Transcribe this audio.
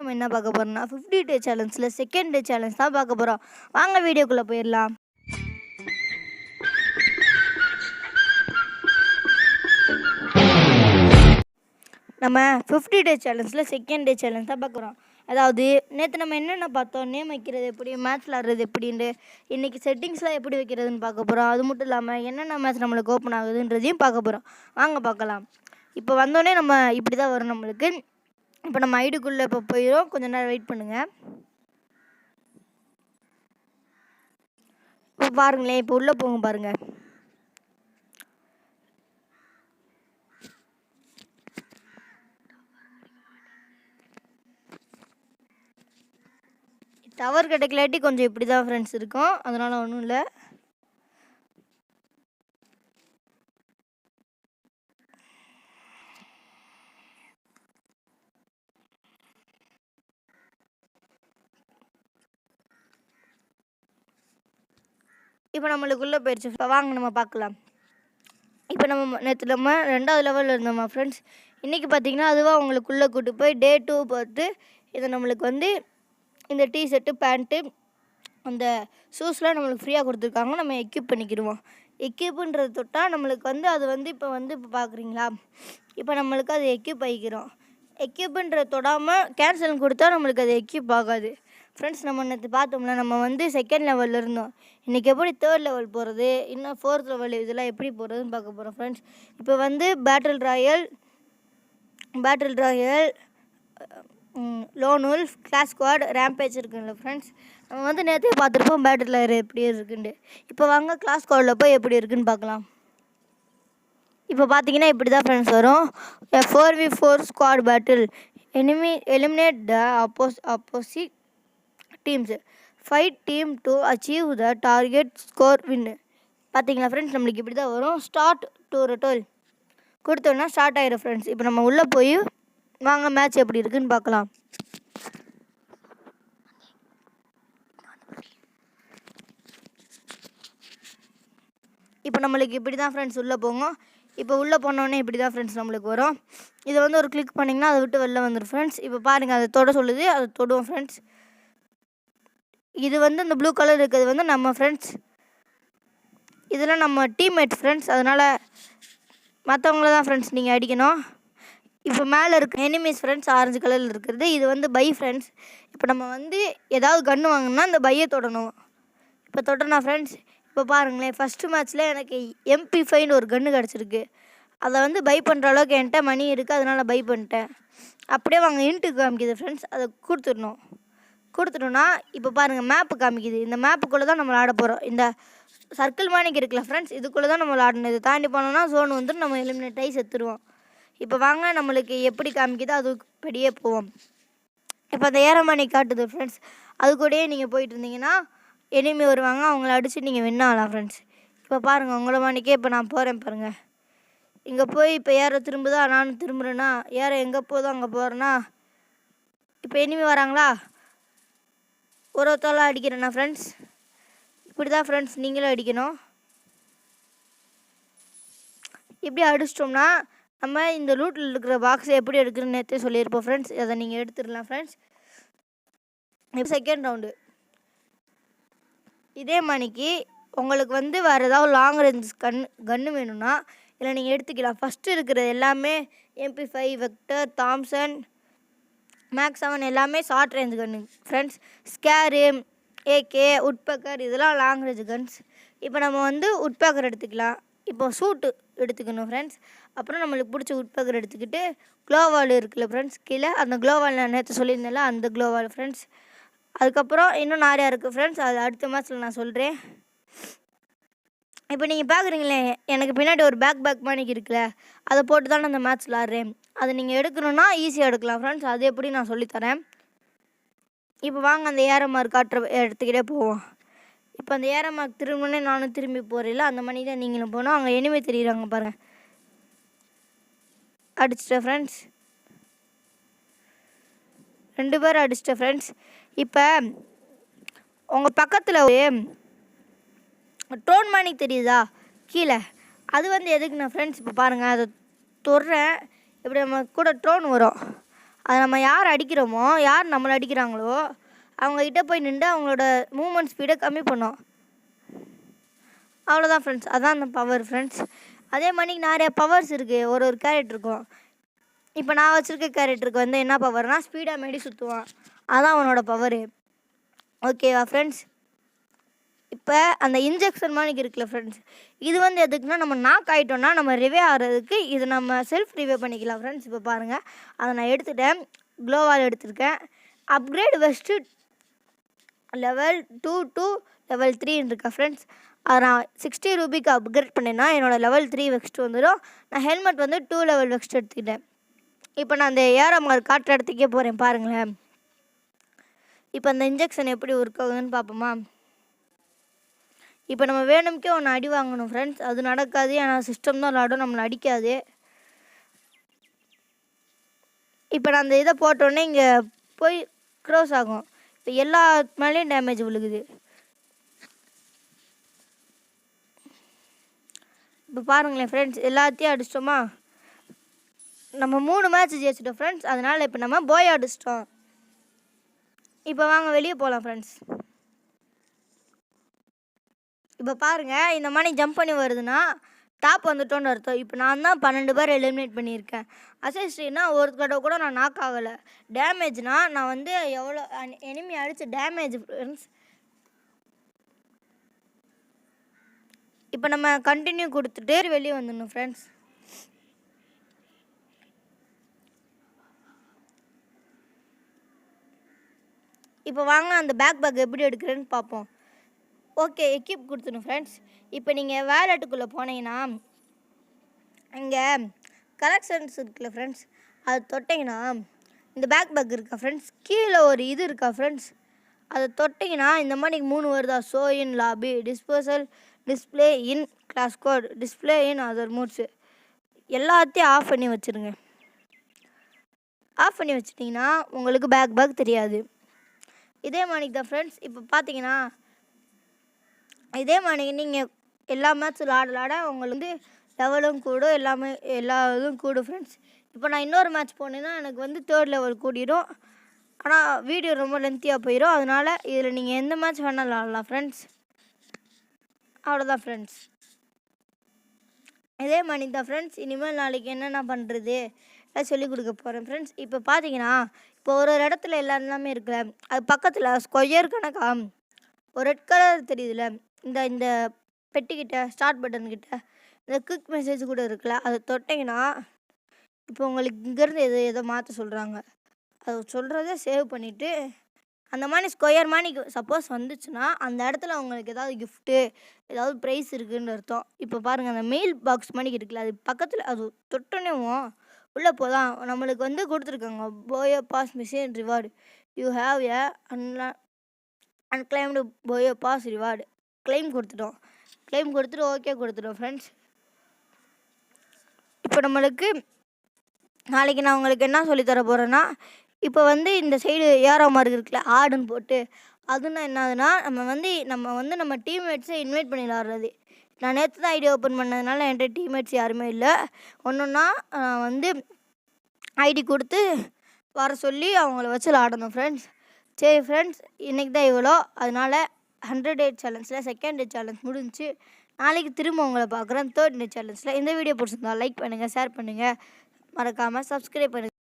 நம்ம என்ன பார்க்க போகிறோம்னா 50 டே சேலஞ்சில் செகண்ட் டே சேலஞ்ச் தான் பார்க்க போகிறோம். வாங்க வீடியோக்குள்ளே போயிடலாம். நம்ம 50 டே சேலஞ்சில் செகண்ட் டே சேலஞ்ச் தான் பார்க்குறோம். அதாவது நேற்று நம்ம என்னென்ன பார்த்தோம், நேம் வைக்கிறது எப்படி, மேட்ச் விளாட்றது எப்படின்ட்டு, இன்றைக்கி செட்டிங்ஸ்லாம் எப்படி வைக்கிறதுன்னு பார்க்க போகிறோம். அது மட்டும் இல்லாமல் என்னென்ன மேட்ச் நம்மளுக்கு ஓப்பன் ஆகுதுன்றதையும் பார்க்க போகிறோம். வாங்க பார்க்கலாம். இப்போ வந்தோடனே நம்ம இப்படி தான் வரும் நம்மளுக்கு. இப்போ நம்ம ஐடிக்குள்ளே இப்போ போயிடும். கொஞ்சம் நேரம் வெயிட் பண்ணுங்கள். இப்போ பாருங்களேன், இப்போ உள்ளே போங்க பாருங்கள். டவர் கிடைக்கலாட்டி கொஞ்சம் இப்படி தான் ஃப்ரெண்ட்ஸ் இருக்கும், அதனால் ஒன்றும் இல்லை. இப்போ நம்மளுக்குள்ளே போயிடுச்சு. இப்போ வாங்க நம்ம பார்க்கலாம். இப்போ நம்ம நேற்று நம்ம 2வது லெவலில் இருந்தோம்மா ஃப்ரெண்ட்ஸ். இன்றைக்கி பார்த்திங்கன்னா அதுவாக அவங்களுக்குள்ளே கூட்டு போய் டே 2 பார்த்து இதை நம்மளுக்கு வந்து இந்த டிஷர்ட்டு பேண்ட்டு அந்த ஷூஸ்லாம் நம்மளுக்கு ஃப்ரீயாக கொடுத்துருக்காங்க. நம்ம எக்யூப் பண்ணிக்கிடுவோம். எக்யூப்புன்றது தொட்டால் நம்மளுக்கு வந்து அது வந்து இப்போ பார்க்குறீங்களா, இப்போ நம்மளுக்கு அது எக்யூப் ஆகிக்கிறோம். எக்யூப்புன்றது தொடாமல் கேன்சல் கொடுத்தா நம்மளுக்கு அது எக்யூப் ஆகாது ஃப்ரெண்ட்ஸ். நம்ம நேற்று பார்த்தோம்னா நம்ம வந்து செகண்ட் லெவலில் இருந்தோம். இன்றைக்கி எப்படி 3rd லெவல் போகிறது, இன்னும் 4th லெவல் இதெல்லாம் எப்படி போகிறதுன்னு பார்க்க போகிறோம் ஃப்ரெண்ட்ஸ். இப்போ வந்து battle royale, lone wolf, clash squad, rampage இருக்குல்ல ஃப்ரெண்ட்ஸ். நம்ம வந்து நேற்றே பார்த்துருப்போம் பேட்டில் ராயல் எப்படி இருக்குன்ட்டு. இப்போ வாங்க கிளாஸ் ஸ்குவாடில் போய் எப்படி இருக்குன்னு பார்க்கலாம். இப்போ பார்த்தீங்கன்னா இப்படி தான் ஃப்ரெண்ட்ஸ் வரும். 4v4 squad battle, eliminate the opposite teams, fight team to achieve the target score win. பார்த்தீங்களா ஃப்ரெண்ட்ஸ், நம்மளுக்கு இப்படி தான் வரும். ஸ்டார்ட் டு ரெட்டோல் கொடுத்தோன்னா ஸ்டார்ட் ஆகிடும் ஃப்ரெண்ட்ஸ். இப்போ நம்ம உள்ளே போய் வாங்க மேட்ச் எப்படி இருக்குன்னு பார்க்கலாம். இப்போ நம்மளுக்கு இப்படி தான் ஃப்ரெண்ட்ஸ் உள்ளே போங்க. இப்போ உள்ளே போனோடனே இப்படி தான் ஃப்ரெண்ட்ஸ் நம்மளுக்கு வரும். இதை வந்து ஒரு கிளிக் பண்ணிங்கன்னா அதை விட்டு வெளில வந்துடும் ஃப்ரெண்ட்ஸ். இப்போ பாருங்கள், அதை தொட சொல்லுது, அதை தொடுவோம் ஃப்ரெண்ட்ஸ். இது வந்து இந்த ப்ளூ கலர் இருக்கிறது வந்து நம்ம ஃப்ரெண்ட்ஸ், இதெல்லாம் நம்ம டீம்மேட் ஃப்ரெண்ட்ஸ். அதனால் மற்றவங்கள தான் ஃப்ரெண்ட்ஸ் நீங்கள் அடிக்கணும். இப்போ மேலே இருக்க எனிமீஸ் ஃப்ரெண்ட்ஸ் ஆரஞ்சு கலரில் இருக்கிறது, இது வந்து பை ஃப்ரெண்ட்ஸ். இப்போ நம்ம வந்து ஏதாவது கன்று வாங்கினா இந்த பையை தொடணும். இப்போ தொடனா ஃப்ரெண்ட்ஸ். இப்போ பாருங்களேன், ஃபஸ்ட்டு மேட்ச்சில் எனக்கு MP5ன்னு ஒரு கன்று கிடச்சிருக்கு. அதை வந்து பை பண்ணுற அளவுக்கு என்கிட்ட மணி இருக்குது, அதனால் பை பண்ணிட்டேன். அப்படியே வாங்க இன்ட்டு காமிக்குது ஃப்ரெண்ட்ஸ், அதை கொடுத்துட்டோன்னா இப்போ பாருங்கள் மேப்பு காமிக்குது. இந்த மேப்புக்குள்ளே தான் நம்ம விளாட போகிறோம். இந்த சர்க்கிள் மானிக்கு இருக்குல்ல ஃப்ரெண்ட்ஸ், இதுக்குள்ளே தான் நம்ம விளாடணும். இதை தாண்டி போனோம்னா ஜோன் வந்துட்டு நம்ம எலிமினேட் ஆகி செத்துருவோம். இப்போ வாங்க நம்மளுக்கு எப்படி காமிக்குதோ அதுபடியே போவோம். இப்போ அந்த ஏரமானி காட்டுது ஃப்ரெண்ட்ஸ், அது கூடயே நீங்கள் போயிட்டு இருந்தீங்கன்னா எனிமி வருவாங்க, அவங்கள அடித்து நீங்கள் வின் ஆகலாம் ஃப்ரெண்ட்ஸ். இப்போ பாருங்கள், உங்களை மாணிக்கே இப்போ நான் போகிறேன் பாருங்கள். இங்கே போய் இப்போ ஏற திரும்புதா, நானும் திரும்புகிறேன்னா ஏற எங்கே போதும் அங்கே போகிறேன்னா, இப்போ எனிமி வராங்களா, ஒருத்தரெல்லாம் அடிக்கிறேண்ணா ஃப்ரெண்ட்ஸ். இப்படி தான் ஃப்ரெண்ட்ஸ் நீங்களும் அடிக்கணும். இப்படி அடிச்சிட்டோம்னா நம்ம இந்த லூட்டில் இருக்கிற பாக்ஸை எப்படி எடுக்கிறதுன்னு நேற்றே சொல்லியிருப்போம் ஃப்ரெண்ட்ஸ். அதை நீங்கள் எடுத்துடலாம் ஃப்ரெண்ட்ஸ். இப்போ செகண்ட் ரவுண்டு இதே மணிக்கு உங்களுக்கு வந்து வேறு ஏதாவது லாங் ரேஞ்ச் கன்று வேணும்னா இல்லை நீங்கள் எடுத்துக்கலாம். ஃபஸ்ட்டு இருக்கிறது எல்லாமே MP5, வெக்டர், தாம்சன், மேக்ஸ் 7 எல்லாமே ஷார்ட் ரேஞ்ச் கன்று ஃப்ரெண்ட்ஸ். ஸ்கேரு, AK, உட்பேக்கர் இதெல்லாம் லாங் ரேஞ்ச் கன்ஸ். இப்போ நம்ம வந்து உட்பேக்கர் எடுத்துக்கலாம். இப்போ சூட்டு எடுத்துக்கணும் ஃப்ரெண்ட்ஸ். அப்புறம் நம்மளுக்கு பிடிச்ச உட்பேக்கர் எடுத்துக்கிட்டு க்ளோவால் இருக்குல்ல ஃப்ரெண்ட்ஸ், கீழே அந்த க்ளோவால் நான் நேற்று சொல்லியிருந்தேன்ல அந்த க்ளோவால் ஃப்ரெண்ட்ஸ். அதுக்கப்புறம் இன்னும் நிறையா இருக்குது ஃப்ரெண்ட்ஸ், அது அடுத்த மேட்ச்சில் நான் சொல்கிறேன். இப்போ நீங்கள் பார்க்குறீங்களே, எனக்கு பின்னாடி ஒரு பேக் மானிக்கு இருக்குல்ல, அதை போட்டு தான் நான் அந்த மேட்ச் விளாட்றேன். அதை நீங்கள் எடுக்கணுன்னா ஈஸியாக எடுக்கலாம் ஃப்ரெண்ட்ஸ். அது எப்படி நான் சொல்லித்தரேன். இப்போ வாங்க அந்த ஏரோ மார்க் காட்டுற எடுத்துக்கிட்டே போவோம். இப்போ அந்த ஏரோ மார்க் திரும்பினே நானும் திரும்பி போகிறேன்ல, அந்த மணி தான் நீங்களும் போகணும். அங்கே எனிமே தெரியுறாங்க பாருங்கள். அடிச்சிட்டேன் ஃப்ரெண்ட்ஸ், 2 பேர் அடிச்சிட்டேன் ஃப்ரெண்ட்ஸ். இப்போ உங்கள் பக்கத்தில் ட்ரோன் மணி தெரியுதா கீழே, அது வந்து எதுக்குண்ணா ஃப்ரெண்ட்ஸ். இப்போ பாருங்கள், அதை தொடுறேன், இப்படி நம்ம கூட ட்ரோன் வரும், அதை நம்ம யார் அடிக்கிறோமோ, யார் நம்மளை அடிக்கிறாங்களோ அவங்கக்கிட்ட போய் நின்று அவங்களோட மூமெண்ட் ஸ்பீடை கம்மி பண்ணோம். அவ்வளோதான் ஃப்ரெண்ட்ஸ், அதான் அந்த பவர் ஃப்ரெண்ட்ஸ். அதே மாதிரி நிறைய பவர்ஸ் இருக்குது ஒரு கேரக்டருக்கும். இப்போ நான் வச்சுருக்க கேரக்டருக்கு வந்து என்ன பவர்னால் ஸ்பீடாக மாரி சுற்றுவான், அதான் அவனோட பவரு. ஓகேவா ஃப்ரெண்ட்ஸ்? இப்போ அந்த இன்ஜெக்ஷன் மாதிரி இருக்குல்ல ஃப்ரெண்ட்ஸ், இது வந்து எதுக்குன்னா நம்ம நாக் ஆகிட்டோன்னா நம்ம ரிவே ஆகிறதுக்கு இது நம்ம செல்ஃப் ரிவே பண்ணிக்கலாம் ஃப்ரெண்ட்ஸ். இப்போ பாருங்கள், அதை நான் எடுத்துட்டேன், க்ளோவால் எடுத்துருக்கேன். Upgrade vest level 2 to level 3 இருக்கா ஃப்ரெண்ட்ஸ். அதை நான் 60 ரூபிக்கு அப்கிரேட் பண்ணேன்னா என்னோடய லெவல் 3 வெக்ஸ்ட் வந்துடும். நான் ஹெல்மெட் வந்து 2 லெவல் வெக்ஸ்ட் எடுத்துக்கிட்டேன். இப்போ நான் அந்த ஏஆர்எம்ஆர் காட்டுற இடத்துக்கே போகிறேன் பாருங்களேன். இப்போ அந்த இன்ஜெக்ஷன் எப்படி ஒர்க் ஆகுதுன்னு பார்ப்போமா? இப்போ நம்ம வேணும்க்கே ஒன்று அடி வாங்கணும் ஃப்ரெண்ட்ஸ், அது நடக்காது. ஏன்னா சிஸ்டம் தான் விளாடும், நம்மளை அடிக்காது. இப்போ நான் அந்த இதை போட்டோடனே இங்கே போய் க்ரோஸ் ஆகும். இப்போ எல்லா மேலேயும் டேமேஜ் விழுகுது. இப்போ பாருங்களேன் ஃப்ரெண்ட்ஸ், எல்லாத்தையும் அடிச்சிட்டோமா? நம்ம 3 மேட்ச் ஜெயிச்சிட்டோம் ஃப்ரெண்ட்ஸ். அதனால் இப்போ நம்ம போய் அடிச்சிட்டோம். இப்போ வாங்க வெளியே போகலாம் ஃப்ரெண்ட்ஸ். இப்போ பாருங்கள், இந்த மாதிரி ஜம்ப் பண்ணி வருதுன்னா டாப் வந்துட்டோன்னு அர்த்தம். இப்போ நான் தான் 12 பேர் எலிமினேட் பண்ணியிருக்கேன். அசிஸ்ட்னா ஒரு தடவை கூட நான் நாக் ஆகலை. டேமேஜ்னால் நான் வந்து எவ்வளோ எனிமி அடித்த டேமேஜ் ஃப்ரெண்ட்ஸ். இப்போ நம்ம கண்டினியூ கொடுத்துட்டு வெளியே வந்துடணும் ஃப்ரெண்ட்ஸ். இப்போ வாங்க அந்த பேக் எப்படி எடுக்கிறேன்னு பார்ப்போம். ஓகே, எக்யூப் கொடுத்துணும் ஃப்ரெண்ட்ஸ். இப்போ நீங்கள் வேலெட்டுக்குள்ளே போனீங்கன்னா இங்கே கலெக்ஷன்ஸ் இருக்குல்ல ஃப்ரெண்ட்ஸ், அதை தொட்டிங்கன்னா இந்த பேக் இருக்கா ஃப்ரெண்ட்ஸ். கீழே ஒரு இது இருக்கா ஃப்ரெண்ட்ஸ், அதை தொட்டிங்கன்னா இந்த மாதிரி 3 வருதா. Show in lobby, disposal, display in glass coat, display in other modes. எல்லாத்தையும் ஆஃப் பண்ணி வச்சுருங்க. ஆஃப் பண்ணி வச்சிட்டிங்கன்னா உங்களுக்கு பேக் தெரியாது. இதே மாதிரி தான் ஃப்ரெண்ட்ஸ். இப்போ பார்த்தீங்கன்னா இதே மாதிரி நீங்கள் எல்லா மேட்ச் விளாட உங்களுக்கு வந்து லெவலும் கூடும், எல்லா இதுவும் கூடும் ஃப்ரெண்ட்ஸ். இப்போ நான் இன்னொரு மேட்ச் போனேன்னா எனக்கு வந்து 3rd லெவல் கூடிடும். ஆனால் வீடியோ ரொம்ப லென்த்தியாக போயிடும். அதனால் இதில் நீங்கள் எந்த மேட்ச் வேணாலும் விளாடலாம் ஃப்ரெண்ட்ஸ். அவ்வளோதான் ஃப்ரெண்ட்ஸ். இதே மாதிரி தான் ஃப்ரெண்ட்ஸ். இனிமேல் நாளைக்கு என்னென்ன பண்ணுறது எல்லாம் சொல்லிக் கொடுக்க போகிறேன் ஃப்ரெண்ட்ஸ். இப்போ பார்த்தீங்கன்னா இப்போ ஒரு இடத்துல எல்லாமே இருக்குல்ல, அது பக்கத்தில் ஸ்கொயர் கணக்கா ஒரு ரெட் கலர் தெரியுதுல்ல, இந்த பெட்டிக்கிட்ட ஸ்டார்ட் பட்டன்கிட்ட இந்த குயிக் மெசேஜ் கூட இருக்குல்ல, அதை தொட்டிங்கன்னா இப்போ உங்களுக்கு இங்கேருந்து எதோ மாற்ற சொல்கிறாங்க. அது சொல்கிறத சேவ் பண்ணிவிட்டு அந்த மாதிரி ஸ்கொயர் மாதிரி சப்போஸ் வந்துச்சுன்னா அந்த இடத்துல அவங்களுக்கு ஏதாவது கிஃப்ட்டு ஏதாவது ப்ரைஸ் இருக்குதுன்னு அர்த்தம். இப்போ பாருங்கள், அந்த மெயில் பாக்ஸ் மாதிரி இருக்குல்ல, அது பக்கத்தில் அது தொட்டோன்னேவும் உள்ளே போதான் நம்மளுக்கு வந்து கொடுத்துருக்காங்க booyah pass mission reward. You have a unclaimed booyah pass reward. Claim கொடுத்துட்டு ஓகே கொடுத்துட்டோம் ஃப்ரெண்ட்ஸ். இப்போ நம்மளுக்கு நாளைக்கு நான் உங்களுக்கு என்ன சொல்லித்தர போகிறேன்னா, இப்போ வந்து இந்த சைடு ஏஆர்எம்ஆர் இருக்குல்ல, ஆடுன்னு போட்டு அதுன்னா என்னதுன்னா நம்ம டீம்மேட்ஸை இன்வைட் பண்ணி விளாட்றது. நான் நேற்று தான் ஐடி ஓப்பன் பண்ணதுனால என்கிட்ட டீம்மேட்ஸ் யாருமே இல்லை. ஒன்றுன்னா வந்து ஐடி கொடுத்து வர சொல்லி அவங்கள வச்சு விளாடணும் ஃப்ரெண்ட்ஸ். சரி ஃப்ரெண்ட்ஸ், இன்றைக்கி தான் இவ்வளோ. அதனால் 100 டே சேலஞ்சில் 2nd டே சேலஞ்ச் முடிஞ்சு நாளைக்கு திரும்ப உங்களை பார்க்குறேன் 3rd டே சேலஞ்சில். இந்த வீடியோ பிடிச்சிருந்தா லைக் பண்ணுங்கள், ஷேர் பண்ணுங்கள், மறக்காமல் சப்ஸ்கிரைப் பண்ணுங்கள்.